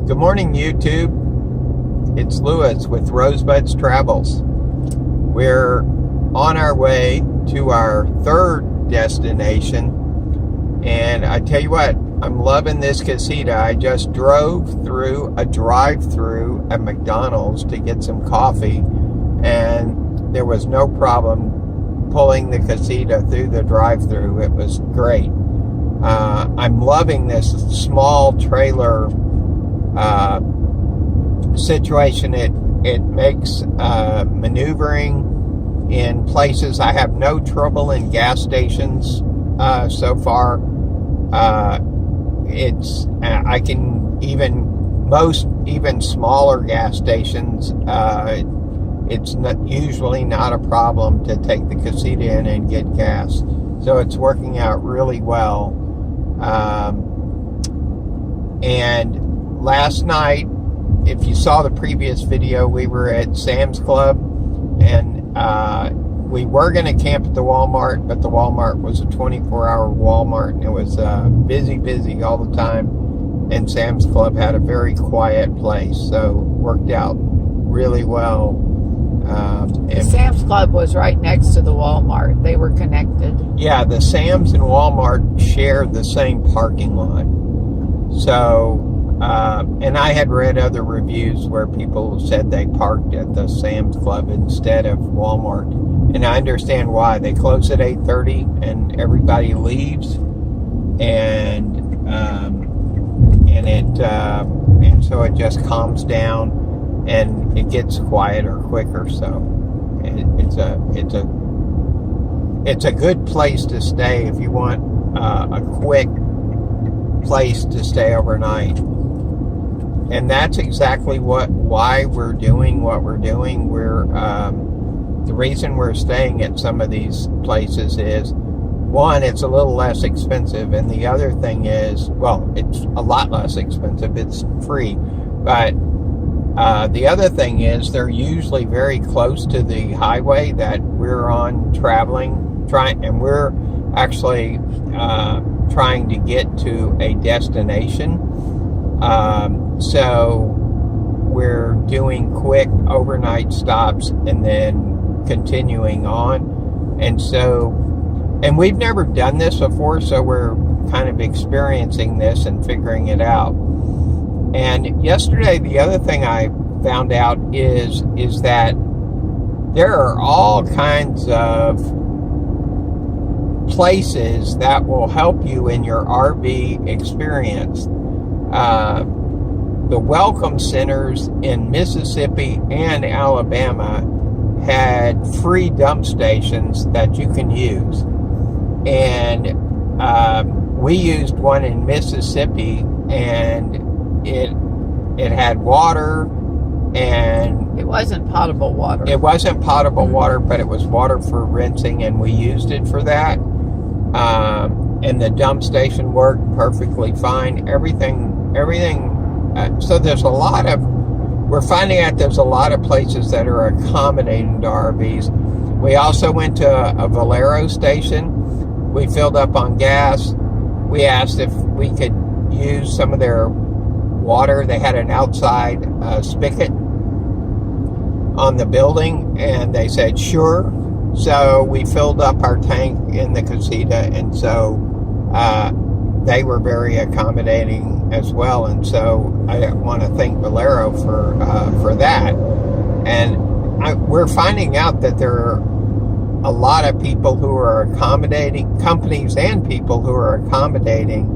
Good morning, YouTube. It's Lewis with Rosebud's Travels. We're on our way to our third destination, and I tell you what, I'm loving this casita. I just drove through a drive-through at McDonald's to get some coffee, and there was no problem pulling the casita through the drive-through. It was great. I'm loving this small trailer situation. It makes maneuvering in places. I have no trouble in gas stations so far. I can even smaller gas stations. It's usually not a problem to take the casita in and get gas. So it's working out really well. And last night, if you saw the previous video, we were at Sam's Club, and we were going to camp at the Walmart, but the Walmart was a 24-hour Walmart, and it was busy all the time, and Sam's Club had a very quiet place, so it worked out really well. The Sam's Club was right next to the Walmart. They were connected. Yeah, the Sam's and Walmart share the same parking lot. So, and I had read other reviews where people said they parked at the Sam's Club instead of Walmart. And I understand why. They close at 8:30 and everybody leaves. And so it just calms down and it gets quieter quicker. So it's a good place to stay if you want a quick place to stay overnight. And that's exactly why we're doing what we're doing. The reason we're staying at some of these places is, one, it's a little less expensive, and the other thing is, well, it's a lot less expensive. It's free, but the other thing is they're usually very close to the highway that we're on and we're actually trying to get to a destination. So we're doing quick overnight stops and then continuing on. And we've never done this before, so we're kind of experiencing this and figuring it out. And yesterday, the other thing I found out is that there are all kinds of places that will help you in your RV experience. The welcome centers in Mississippi and Alabama had free dump stations that you can use. And we used one in Mississippi, and it had water, and it wasn't potable water. It wasn't potable water, but it was water for rinsing, and we used it for that. And the dump station worked perfectly fine. Everything. So we're finding out there's a lot of places that are accommodating to RVs. We also went to a Valero station. We filled up on gas. We asked if we could use some of their water. They had an outside spigot on the building, and they said sure. So we filled up our tank in the casita, and so they were very accommodating as well. And so I want to thank Valero for that. And we're finding out that there are a lot of people who are accommodating, companies and people who are accommodating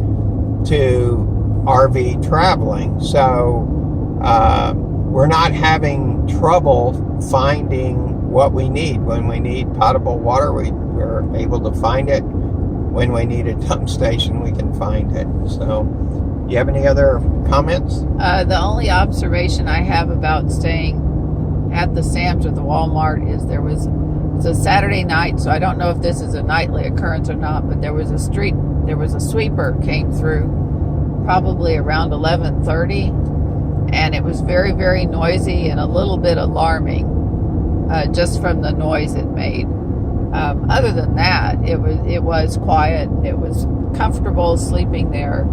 to RV traveling. So we're not having trouble finding what we need. When we need potable water, we're able to find it. When we need a dump station, we can find it. So, you have any other comments? The only observation I have about staying at the Sam's or the Walmart is it's a Saturday night, so I don't know if this is a nightly occurrence or not, but there was a sweeper came through probably around 11:30, and it was very, very noisy and a little bit alarming, just from the noise it made. Other than that, it was quiet. It was comfortable sleeping there.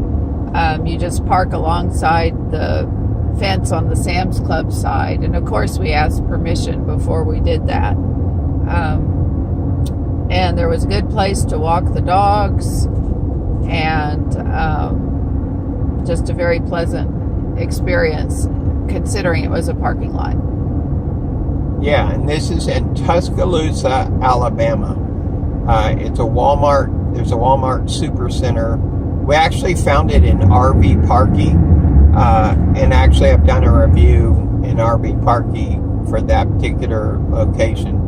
You just park alongside the fence on the Sam's Club side. And of course we asked permission before we did that. And there was a good place to walk the dogs, and just a very pleasant experience considering it was a parking lot. Yeah, and this is in Tuscaloosa, Alabama. It's a Walmart. There's a Walmart Supercenter. We actually found it in RV Parky, and actually I've done a review in RV Parky for that particular location.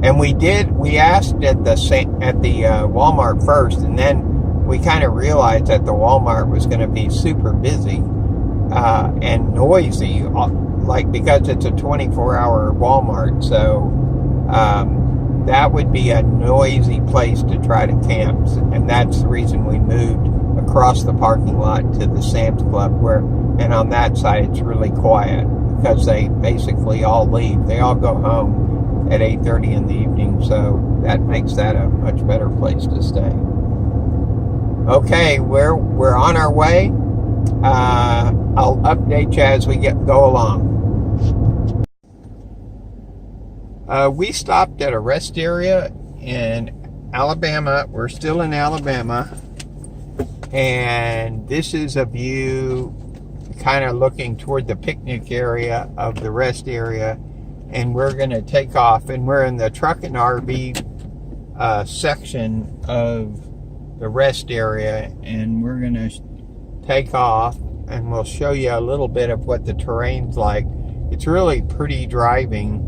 And we asked at the Walmart first, and then we kind of realized that the Walmart was going to be super busy and noisy, because it's a 24-hour Walmart. So that would be a noisy place to try to camp, and that's the reason we moved across the parking lot to the Sam's Club, and on that side it's really quiet because they basically all leave. They all go home at 8:30 in the evening, so that makes that a much better place to stay. Okay, we're on our way. I'll update you as we go along. We stopped at a rest area in Alabama. We're still in Alabama, and this is a view kind of looking toward the picnic area of the rest area, and we're going to take off, and we're in the truck and RV section of the rest area, and we're going to take off, and we'll show you a little bit of what the terrain's like. It's really pretty driving.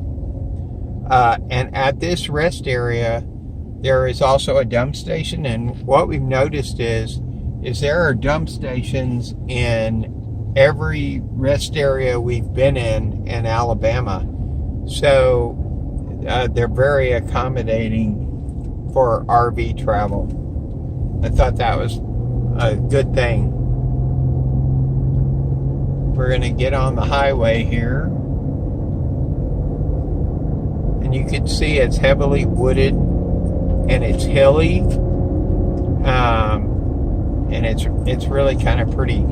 And at this rest area, there is also a dump station, and what we've noticed is there are dump stations in every rest area we've been in Alabama. So they're very accommodating for RV travel. I thought that was a good thing. We're going to get on the highway here. And you can see it's heavily wooded and it's hilly. And it's really kind of pretty.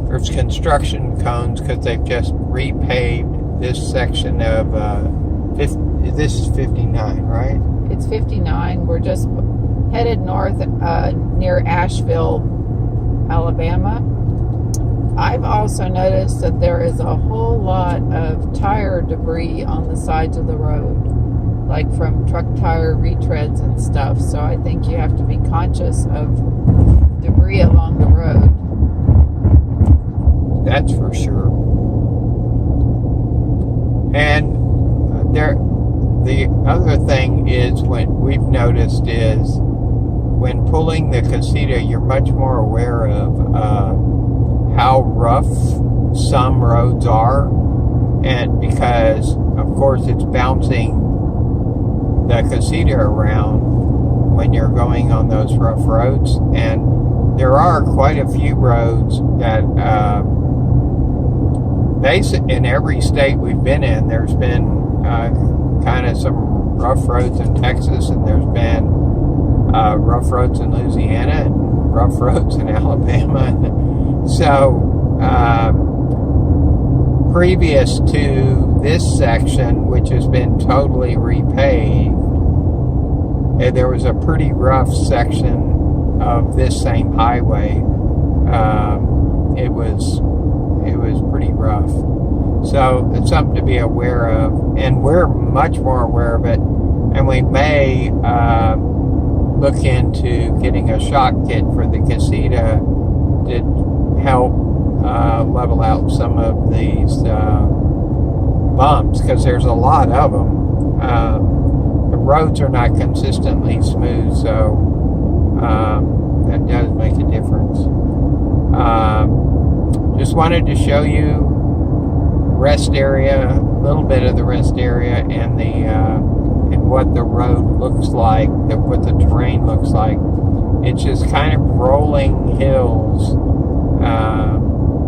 There's construction cones because they've just repaved this section of this is 59, right? It's 59. We're just headed north near Asheville, Alabama. I've also noticed that there is a whole lot of tire debris on the sides of the road, like from truck tire retreads and stuff. So I think you have to be conscious of debris along the road. That's for sure. And the other thing is when we've noticed is when pulling the casita, you're much more aware of how rough some roads are, and because of course it's bouncing the casita around when you're going on those rough roads, and there are quite a few roads that in every state we've been in. There's been kind of some rough roads in Texas, and there's been rough roads in Louisiana and rough roads in Alabama. So previous to this section, which has been totally repaved, there was a pretty rough section of this same highway. It was pretty rough. So it's something to be aware of, and we're much more aware of it, and we may look into getting a shock kit for the casita to help level out some of these bumps, because there's a lot of them. The roads are not consistently smooth, so that does make a difference. Just wanted to show you rest area, a little bit of the rest area, and and what the road looks like, what the terrain looks like. It's just kind of rolling hills,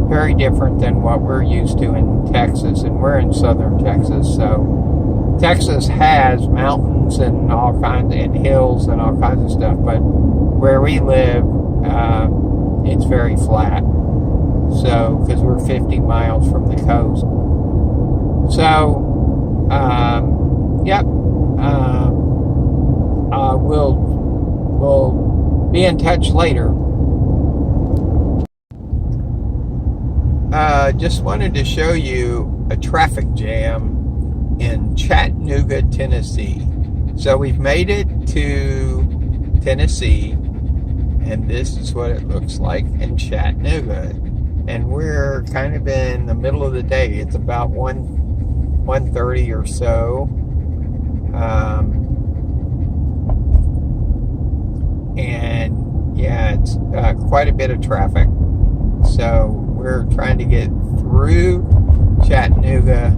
very different than what we're used to in Texas, and we're in southern Texas. So Texas has mountains and all kinds, and hills and all kinds of stuff, but where we live, it's very flat. So, because we're 50 miles from the coast. So, yep. We'll be in touch later. Just wanted to show you a traffic jam in Chattanooga, Tennessee. So we've made it to Tennessee, and this is what it looks like in Chattanooga. And we're kind of in the middle of the day. It's about 1:30 or so. And yeah, it's quite a bit of traffic. So we're trying to get through Chattanooga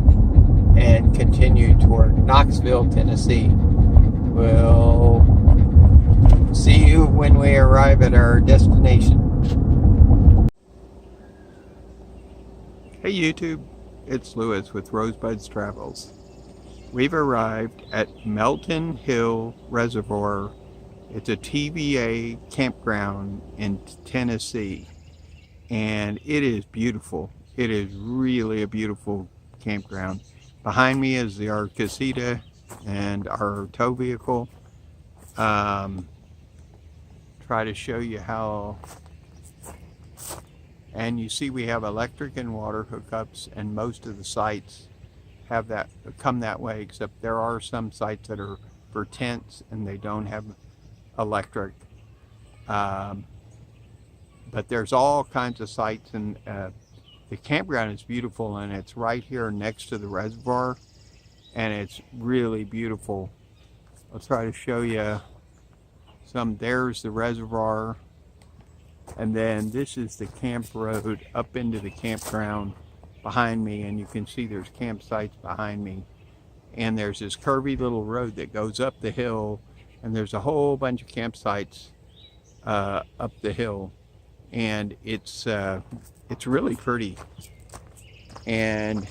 and continue toward Knoxville, Tennessee. We'll see you when we arrive at our destination. Hey YouTube, it's Lewis with Rosebud's Travels. We've arrived at Melton Hill Reservoir. It's a TVA campground in Tennessee, and it is beautiful. It is really a beautiful campground. Behind me is our casita and our tow vehicle. Try to show you how. And you see we have electric and water hookups, and most of the sites have that, come that way, except there are some sites that are for tents and they don't have electric. But there's all kinds of sites, and the campground is beautiful, and it's right here next to the reservoir, and it's really beautiful. I'll try to show you some. There's the reservoir, and then this is the camp road up into the campground behind me, and you can see there's campsites behind me, and there's this curvy little road that goes up the hill, and there's a whole bunch of campsites up the hill, and it's really pretty. And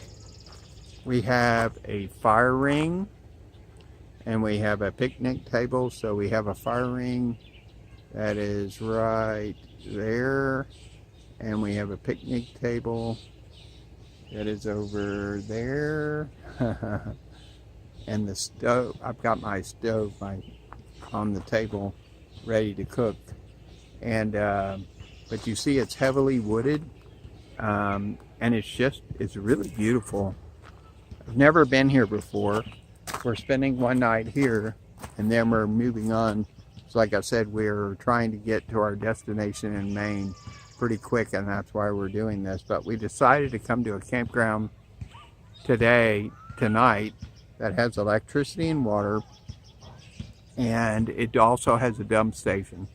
we have a fire ring, and we have a picnic table. So we have a fire ring that is right there, and we have a picnic table that is over there. And the stove, I've got my stove on the table ready to cook. And but you see it's heavily wooded, and it's really beautiful. I've never been here before. We're spending one night here, and then we're moving on. So like I said, we're trying to get to our destination in Maine pretty quick, and that's why we're doing this. But we decided to come to a campground tonight, that has electricity and water, and it also has a dump station.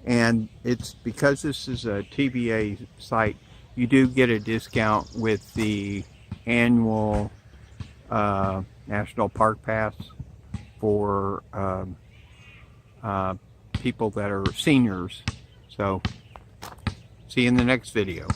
And it's because this is a TVA site, you do get a discount with the annual National Park Pass for people that are seniors. So see you in the next video.